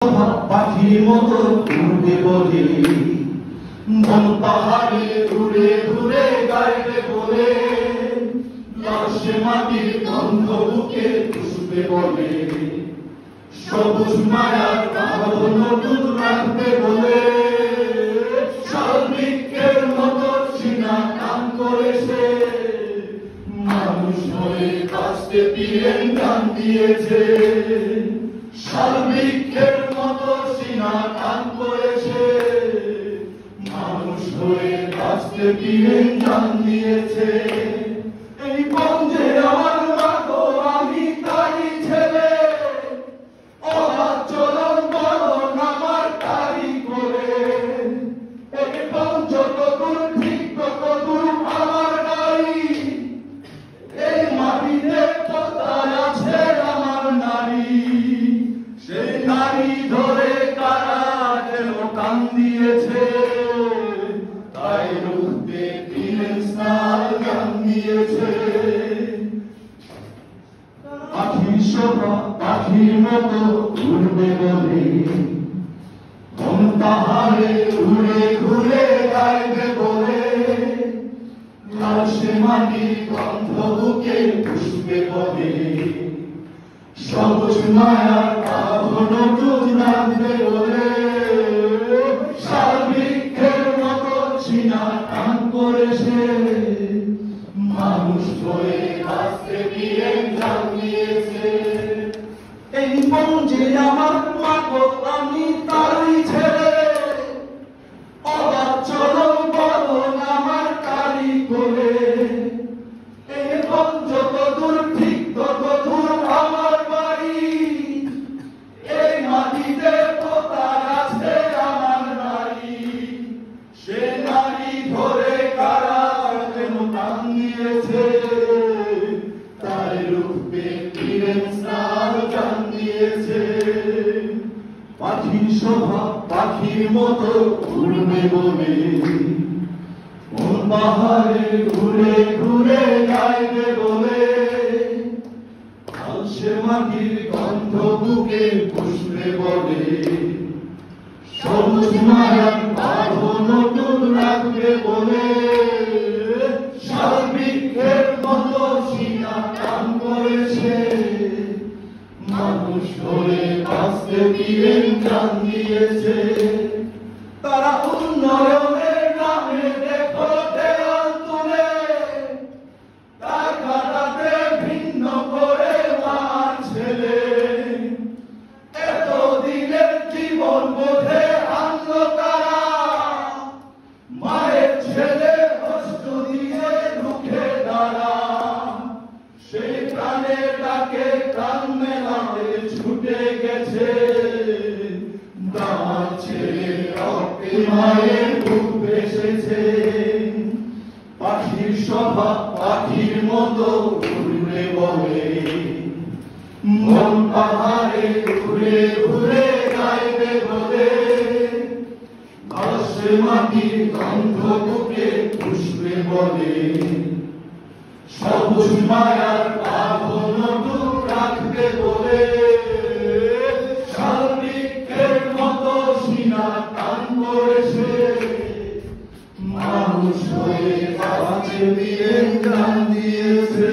পাখির মতো উড়বে বলে মন পাহাড়ে ঘুরে ঘুরে গাইবে বলে লাশে মাটির গন্ধ বুকে পুষবে বলে সবুজ মায়ার কালো নতুন রাখবে বলে শালবৃক্ষের মতো সিনা কান করেছে মানুষ হয়ে কাস্তে পীরেন গান দিয়েছে শালবৃক্ষের মতো সিনা কান করেছে মানুষ হয়ে কাস্তে পীরেন গান দিয়েছে এই বন্ধে আমার মাগো আমি তারি ছেলে অবাধ চলন বলন আমার তারি করে এই পঞ্চ কদুর ঠিক কদুর আমার নারী এই মাটিতে কোথায় আছে আমার নারী সেই নারী ধরে কারা যেন কান দিয়েছে তাই রুখতে পীরেন সাল গান দিয়েছে পাখির শোভা পাখির মতো উড়বে বলে কোন পাহাড়ে ঘুরে ঘুরে গাইবে বলে লাশে মাটির গন্ধ বুকে পুষবে বলে সবুজ মায়ার কালো নতুন রাখবে বলে শালবৃক্ষের মতো সিনা টান করেছে মানুষ হয়ে কাস্তে পীরেন গান দিয়েছে এই মঞ্চে আমার মাগো আমি তারি ছেলে অবাধ চলন বলন আমার তারি করে এই পঞ্চ কদুর ঠিক কদুর আমার বাড়ি এই মাটিতে কোথায় আছে আমার নারী সে নারী ধরে কারা যেন টান দিয়েছে তাই রূপে পীরেন সাল গান দিয়েছে পাখির শোভা পাখির মতো উড়বে বলে কোন পাহাড়ে ঘুরে ঘুরে গাইবে বলে লাশে মাটির গন্ধ বুকে পুষবে বলে সবুজ মায়ার কালো নতুন রাখবে বলে শালবৃক্ষের মতো সিনা টান করেছে মানুষ হয়ে কাস্তে পীরেন গান দিয়েছে তারা উন্নয়নের নামে দেখো দেয়াল তুলে তার কাটাতে ভিন্ন করে মার ছেলে এত দিনের জীবন বোধে আনলো তারা মায়ের ছেলে কষ্ট দিয়ে রুখে দাঁড়া সেই প্রাণের ডাকে প্রাণ মেলাতে ছুটে গেছে দাঁত ছেড়ে রক্তে মায়ের বুক ভেসেছে পাখির শোভা পাখির মতো উড়বে বলে মন পাহাড়ে ঘুরে ঘুরে গাইবে বলে লাশে মাটির গন্ধ বুকে পুষবে বলে সবুজ মায়ার কালো নতুন রাখবে বলে শালবৃক্ষের মতো সিনা টান করেছে মানুষ হয়ে কাস্তে পীরেন গান দিয়েছে।